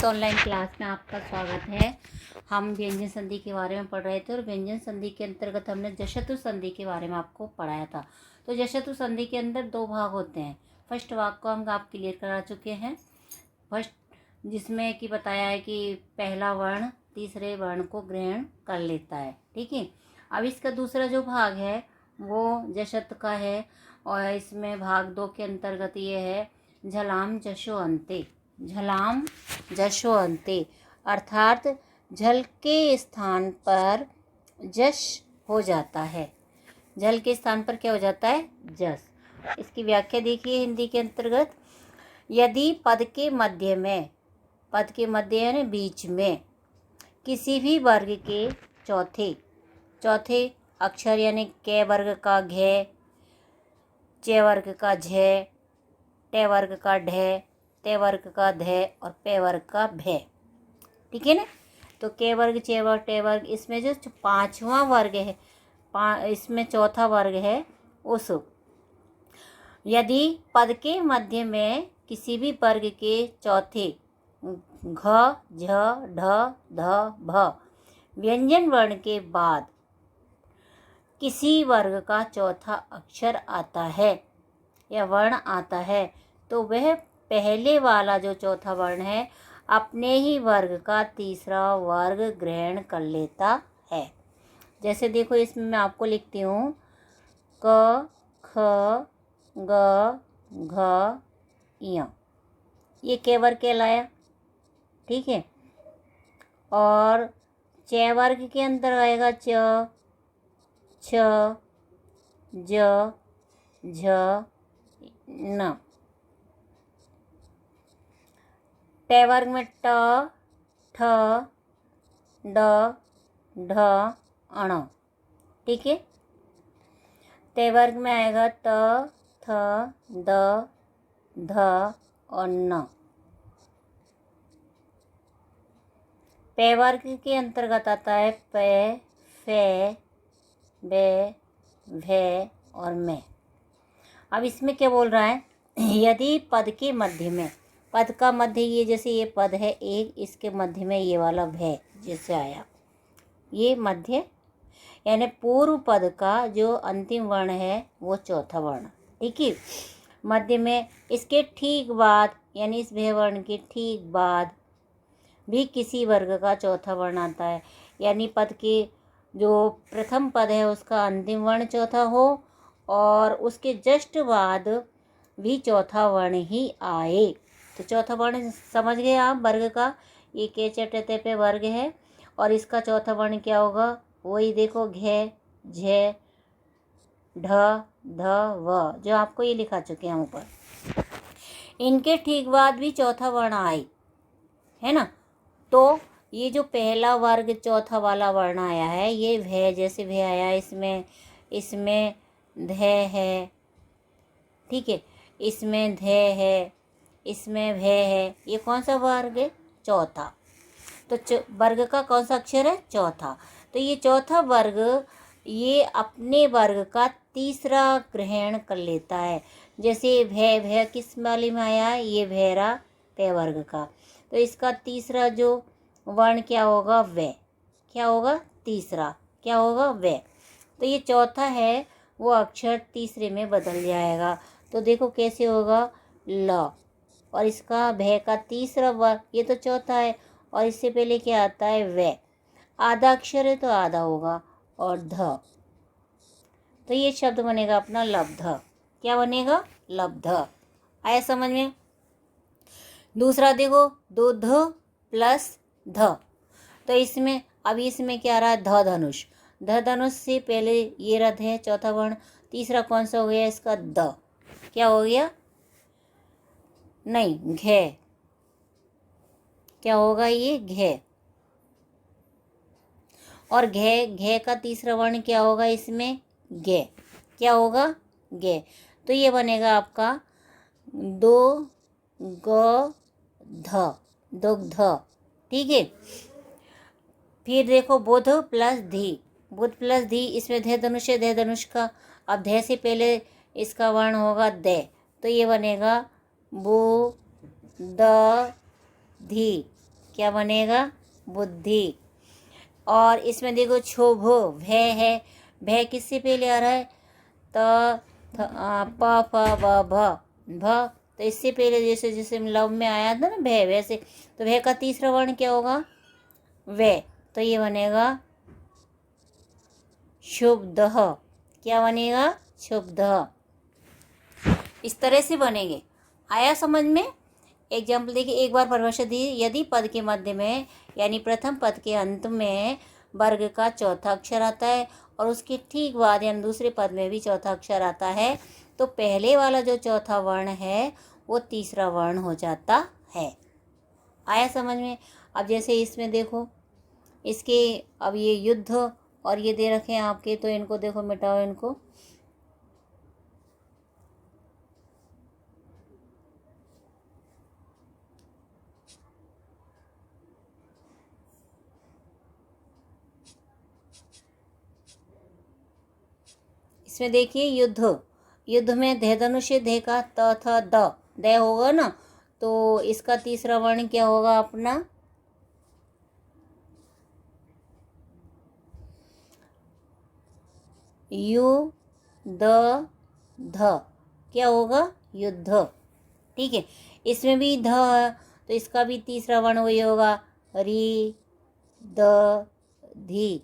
Online class में आपका स्वागत है। हम व्यंजन संधि के बारे में पढ़ रहे थे और व्यंजन संधि के अंतर्गत हमने जशतु संधि के बारे में आपको पढ़ाया था। तो जशतु संधि के अंदर दो भाग होते हैं। फर्स्ट भाग को हम आप क्लियर करा चुके हैं, फर्स्ट जिसमें कि बताया है कि पहला वर्ण तीसरे वर्ण को ग्रहण कर लेता है। ठीक है, अब इसका दूसरा जो भाग है वो जशत का है और इसमें भाग 2 के अंतर्गत ये है झलाम जशो अंते। झलाम जशो अंते अर्थात झल के स्थान पर जश हो जाता है। झल के स्थान पर क्या हो जाता है? जस। इसकी व्याख्या देखिए हिंदी के अंतर्गत, यदि पद के मध्य में, पद के मध्य यानी बीच में, किसी भी वर्ग के चौथे अक्षर यानी क वर्ग का घे, च वर्ग का झे, ट वर्ग का ढे, ते वर्ग का धे और पे वर्ग का भे। ठीक है ना। तो के वर्ग, चे वर्ग, टे वर्ग, इसमें जो पांचवा वर्ग है, इसमें चौथा वर्ग है उस। यदि पद के मध्य में किसी भी वर्ग के चौथे घ, झ, ढ, ध, भ व्यंजन वर्ण के बाद किसी वर्ग का चौथा अक्षर आता है या वर्ण आता है तो वह पहले वाला जो चौथा वर्ण है अपने ही वर्ग का तीसरा वर्ग ग्रहण कर लेता है। जैसे देखो इसमें मैं आपको लिखती हूँ क, ख, ग, घ, य, ये के वर्ग कहलाया। ठीक है, और च वर्ग के अंदर आएगा च, छ, ज, झ, न। ट वर्ग में ट, ठ, ड, ढ, अण। ठीक है, ते वर्ग में आएगा त, थ, द, ध और न। पे वर्ग के अंतर्गत आता है पे, फे, बे, भे और में। अब इसमें क्या बोल रहा है, यदि पद के मध्य में, पद का मध्य ये जैसे ये पद है एक, इसके मध्य में ये वाला भे जैसे आया, ये मध्य यानी पूर्व पद का जो अंतिम वर्ण है वो चौथा वर्ण। ठीक है, मध्य में इसके ठीक बाद यानी इस भे वर्ण के ठीक बाद भी किसी वर्ग का चौथा वर्ण आता है, यानी पद के जो प्रथम पद है उसका अंतिम वर्ण चौथा हो और उसके जस्ट बाद भी चौथा वर्ण ही आए। तो चौथा वर्ण समझ गए आप वर्ग का, ये के चटते पे वर्ग है और इसका चौथा वर्ण क्या होगा, वही देखो घे, झे, ढ, ध, व, जो आपको ये लिखा चुके हैं ऊपर। इनके ठीक बाद भी चौथा वर्ण आए, है ना। तो ये जो पहला वर्ग चौथा वाला वर्ण आया है ये भे जैसे भे आया, इसमें धे है। ठीक है, इसमें धे है, इसमें भे है, ये कौन सा वर्ग है? चौथा। तो वर्ग का कौन सा अक्षर है? चौथा। तो ये चौथा वर्ग ये अपने वर्ग का तीसरा ग्रहण कर लेता है। जैसे भे किस वाले में आया? ये भेरा पे वर्ग का। तो इसका तीसरा जो वर्ण क्या होगा? वे। क्या होगा? तीसरा क्या होगा? वे। तो ये चौथा है वो अक्षर तीसरे में बदल जाएगा। तो देखो कैसे होगा, ल, और इसका भे का तीसरा वर्ग, ये तो चौथा है और इससे पहले क्या आता है? वे। आधा अक्षर है तो आधा होगा और ध, तो ये शब्द बनेगा अपना लब्ध। क्या बनेगा? लब्ध। आया समझ में? दूसरा देखो दूध प्लस ध, तो इसमें अब इसमें क्या रहा? ध धनुष। ध धनुष से पहले ये रथ है चौथा वर्ण, तीसरा कौन सा हो गया इसका? द। क्या हो गया? नहीं, घे। क्या होगा ये? घे। और घे का तीसरा वर्ण क्या होगा इसमें? गे। क्या होगा? गे। तो ये बनेगा आपका दो ग ध, दुग्ध। ठीक है, फिर देखो बुध प्लस धी। बुध प्लस धी, इसमें धे धनुष है, धे धनुष का अब धे से पहले इसका वर्ण होगा दे, तो ये बनेगा बु द धी। क्या बनेगा? बुद्धि। और इसमें देखो क्षोभो भय है, भय किससे पहले आ रहा है? त प फ ब भ, तो इससे पहले जैसे जैसे लव में आया था ना भय, वैसे तो भय का तीसरा वर्ण क्या होगा? वे। तो ये बनेगा शुभदः। क्या बनेगा? शुभदः। इस तरह से बनेंगे। आया समझ में? एग्जाम्पल देखिए, एक बार परिभाषा दी, यदि पद के मध्य में यानी प्रथम पद के अंत में वर्ग का चौथा अक्षर आता है और उसके ठीक बाद यानी दूसरे पद में भी चौथा अक्षर आता है, तो पहले वाला जो चौथा वर्ण है वो तीसरा वर्ण हो जाता है। आया समझ में? अब जैसे इसमें देखो, इसके अब ये युद्ध और ये दे रखे हैं आपके, तो इनको देखो, मिटाओ इनको। इसमें देखिए युद्ध, युद्ध में धे धनुष धे का त थ द होगा ना, तो इसका तीसरा वर्ण क्या होगा अपना? यु द ध, क्या होगा? युद्ध। ठीक है, इसमें भी ध है, तो इसका भी तीसरा वर्ण वही होगा री द धी।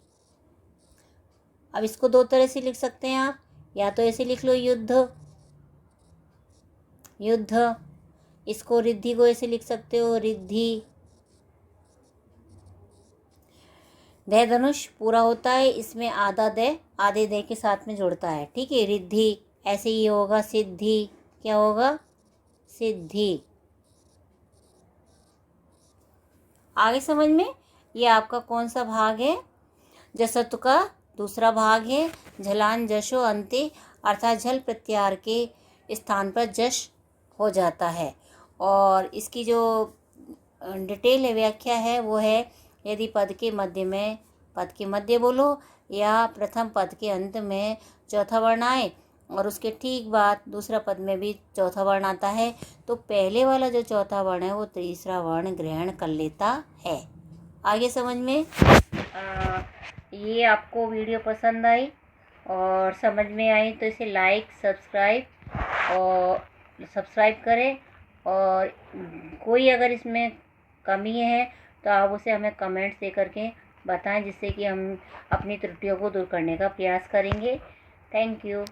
अब इसको दो तरह से लिख सकते हैं आप, या तो ऐसे लिख लो युद्ध युद्ध, इसको रिद्धि को ऐसे लिख सकते हो रिद्धि। दे धनुष पूरा होता है, इसमें आधा दे आधे दे के साथ में जुड़ता है। ठीक है, रिद्धि। ऐसे ही होगा सिद्धि, क्या होगा? सिद्धि। आगे समझ में? ये आपका कौन सा भाग है? जसत्व का दूसरा भाग है। झलान जशो अंते, अर्थात झल प्रत्याहार के स्थान पर जश हो जाता है। और इसकी जो डिटेल है, व्याख्या है, वो है यदि पद के मध्य में, पद के मध्य बोलो या प्रथम पद के अंत में चौथा वर्ण आए और उसके ठीक बाद दूसरा पद में भी चौथा वर्ण आता है, तो पहले वाला जो चौथा वर्ण है वो तीसरा वर्ण ग्रहण कर लेता है। आगे समझ में? ये आपको वीडियो पसंद आई और समझ में आई तो इसे लाइक सब्सक्राइब करें, और कोई अगर इसमें कमी है तो आप उसे हमें कमेंट्स दे करके बताएं, जिससे कि हम अपनी त्रुटियों को दूर करने का प्रयास करेंगे। Thank you.